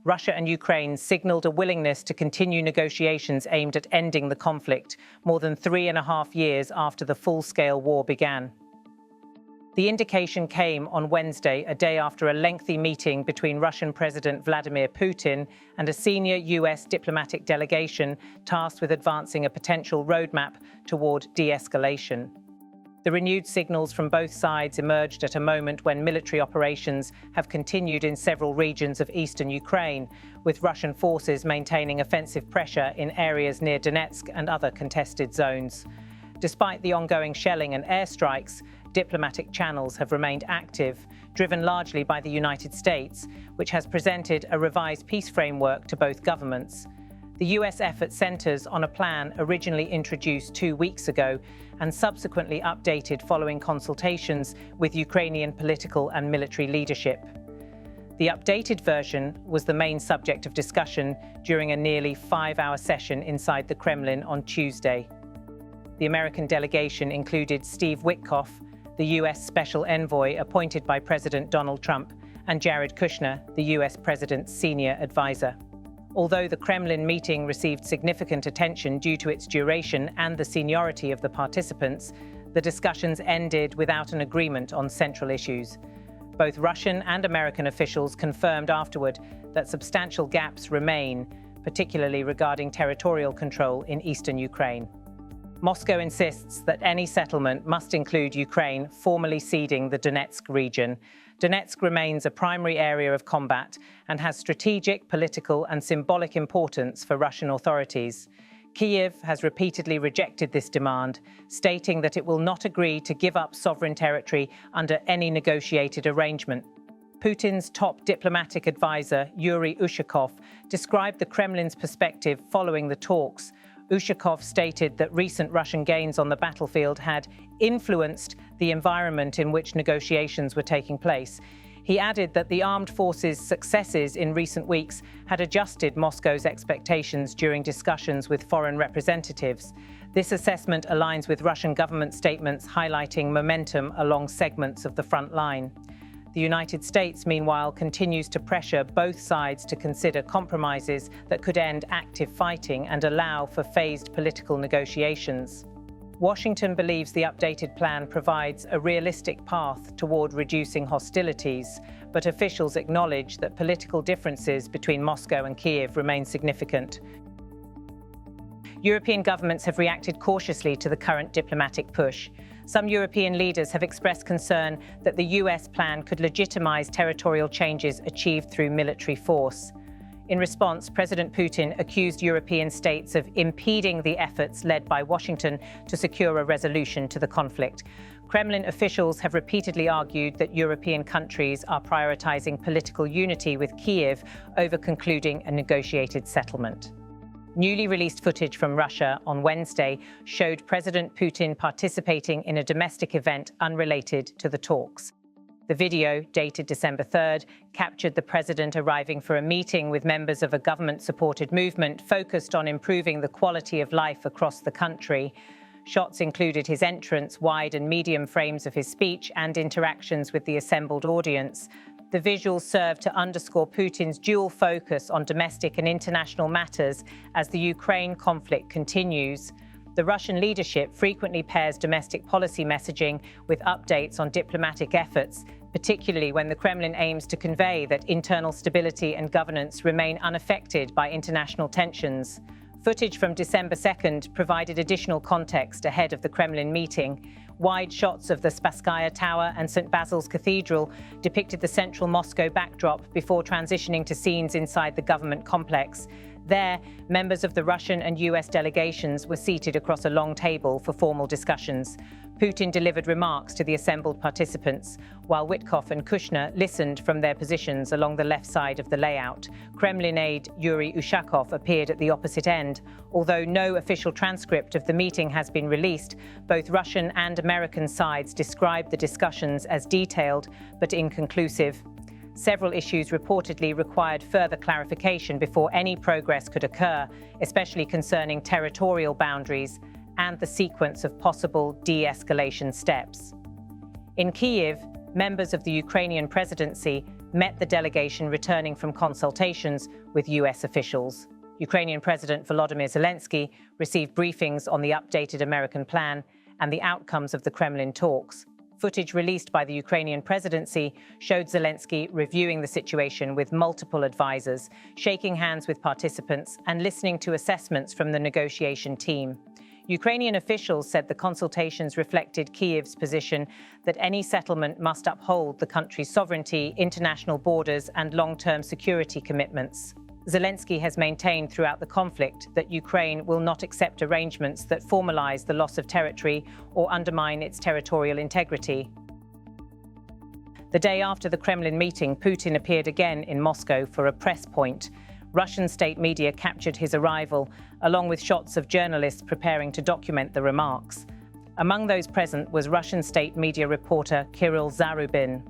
Russia and Ukraine signaled a willingness to continue negotiations aimed at ending the conflict more than 3.5 years after the full-scale war began. The indication came on Wednesday, a day after a lengthy meeting between Russian President Vladimir Putin and a senior US diplomatic delegation tasked with advancing a potential roadmap toward de-escalation. The renewed signals from both sides emerged at a moment when military operations have continued in several regions of eastern Ukraine, with Russian forces maintaining offensive pressure in areas near Donetsk and other contested zones. Despite the ongoing shelling and airstrikes, diplomatic channels have remained active, driven largely by the United States, which has presented a revised peace framework to both governments. The US effort centers on a plan originally introduced 2 weeks ago and subsequently updated following consultations with Ukrainian political and military leadership. The updated version was the main subject of discussion during a nearly 5-hour session inside the Kremlin on Tuesday. The American delegation included Steve Witkoff, the US Special Envoy appointed by President Donald Trump, and Jared Kushner, the US President's senior advisor. Although the Kremlin meeting received significant attention due to its duration and the seniority of the participants, the discussions ended without an agreement on central issues. Both Russian and American officials confirmed afterward that substantial gaps remain, particularly regarding territorial control in eastern Ukraine. Moscow insists that any settlement must include Ukraine formally ceding the Donetsk region. Donetsk remains a primary area of combat and has strategic, political, and symbolic importance for Russian authorities. Kyiv has repeatedly rejected this demand, stating that it will not agree to give up sovereign territory under any negotiated arrangement. Putin's top diplomatic advisor, Yuri Ushakov, described the Kremlin's perspective following the talks. Ushakov stated that recent Russian gains on the battlefield had influenced the environment in which negotiations were taking place. He added that the armed forces' successes in recent weeks had adjusted Moscow's expectations during discussions with foreign representatives. This assessment aligns with Russian government statements highlighting momentum along segments of the front line. The United States, meanwhile, continues to pressure both sides to consider compromises that could end active fighting and allow for phased political negotiations. Washington believes the updated plan provides a realistic path toward reducing hostilities, but officials acknowledge that political differences between Moscow and Kyiv remain significant. European governments have reacted cautiously to the current diplomatic push. Some European leaders have expressed concern that the US plan could legitimize territorial changes achieved through military force. In response, President Putin accused European states of impeding the efforts led by Washington to secure a resolution to the conflict. Kremlin officials have repeatedly argued that European countries are prioritizing political unity with Kyiv over concluding a negotiated settlement. Newly released footage from Russia on Wednesday showed President Putin participating in a domestic event unrelated to the talks. The video, dated December 3rd, captured the president arriving for a meeting with members of a government-supported movement focused on improving the quality of life across the country. Shots included his entrance, wide and medium frames of his speech, and interactions with the assembled audience. The visuals serve to underscore Putin's dual focus on domestic and international matters as the Ukraine conflict continues. The Russian leadership frequently pairs domestic policy messaging with updates on diplomatic efforts, particularly when the Kremlin aims to convey that internal stability and governance remain unaffected by international tensions. Footage from December 2nd provided additional context ahead of the Kremlin meeting. Wide shots of the Spasskaya Tower and St. Basil's Cathedral depicted the central Moscow backdrop before transitioning to scenes inside the government complex. There, members of the Russian and US delegations were seated across a long table for formal discussions. Putin delivered remarks to the assembled participants, while Witkoff and Kushner listened from their positions along the left side of the layout. Kremlin aide Yuri Ushakov appeared at the opposite end. Although no official transcript of the meeting has been released, both Russian and American sides described the discussions as detailed but inconclusive. Several issues reportedly required further clarification before any progress could occur, especially concerning territorial boundaries and the sequence of possible de-escalation steps. In Kyiv, members of the Ukrainian presidency met the delegation returning from consultations with US officials. Ukrainian President Volodymyr Zelensky received briefings on the updated American plan and the outcomes of the Kremlin talks. Footage released by the Ukrainian presidency showed Zelensky reviewing the situation with multiple advisors, shaking hands with participants, and listening to assessments from the negotiation team. Ukrainian officials said the consultations reflected Kyiv's position that any settlement must uphold the country's sovereignty, international borders, and long-term security commitments. Zelensky has maintained throughout the conflict that Ukraine will not accept arrangements that formalize the loss of territory or undermine its territorial integrity. The day after the Kremlin meeting, Putin appeared again in Moscow for a press point. Russian state media captured his arrival, along with shots of journalists preparing to document the remarks. Among those present was Russian state media reporter Kirill Zarubin.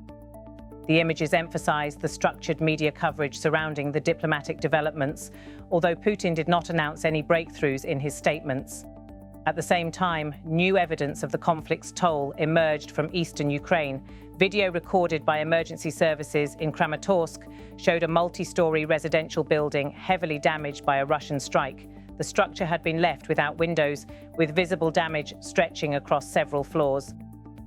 The images emphasized the structured media coverage surrounding the diplomatic developments, although Putin did not announce any breakthroughs in his statements. At the same time, new evidence of the conflict's toll emerged from eastern Ukraine. Video recorded by emergency services in Kramatorsk showed a multi-story residential building heavily damaged by a Russian strike. The structure had been left without windows, with visible damage stretching across several floors.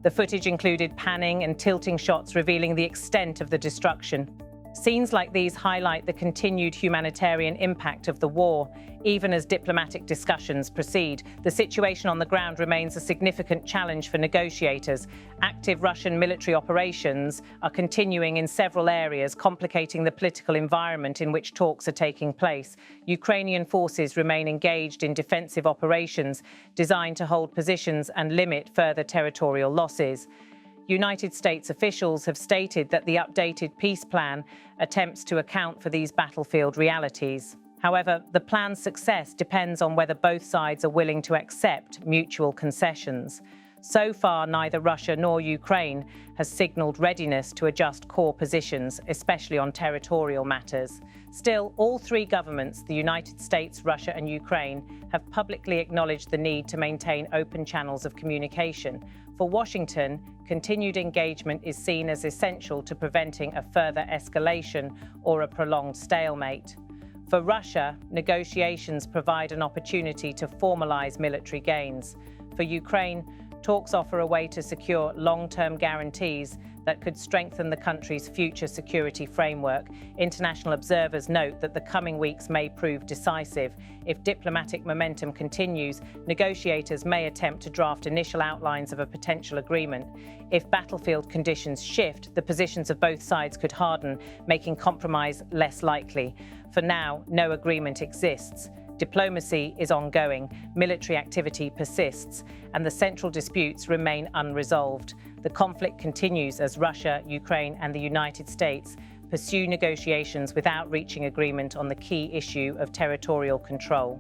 The footage included panning and tilting shots revealing the extent of the destruction. Scenes like these highlight the continued humanitarian impact of the war. Even as diplomatic discussions proceed, the situation on the ground remains a significant challenge for negotiators. Active Russian military operations are continuing in several areas, complicating the political environment in which talks are taking place. Ukrainian forces remain engaged in defensive operations designed to hold positions and limit further territorial losses. United States officials have stated that the updated peace plan attempts to account for these battlefield realities. However, the plan's success depends on whether both sides are willing to accept mutual concessions. So far, neither Russia nor Ukraine has signaled readiness to adjust core positions, especially on territorial matters. Still, all three governments, the United States, Russia, and Ukraine, have publicly acknowledged the need to maintain open channels of communication. For Washington, continued engagement is seen as essential to preventing a further escalation or a prolonged stalemate. For Russia, negotiations provide an opportunity to formalize military gains. For Ukraine, talks offer a way to secure long-term guarantees that could strengthen the country's future security framework. International observers note that the coming weeks may prove decisive. If diplomatic momentum continues, negotiators may attempt to draft initial outlines of a potential agreement. If battlefield conditions shift, the positions of both sides could harden, making compromise less likely. For now, no agreement exists. Diplomacy is ongoing, military activity persists, and the central disputes remain unresolved. The conflict continues as Russia, Ukraine, and the United States pursue negotiations without reaching agreement on the key issue of territorial control.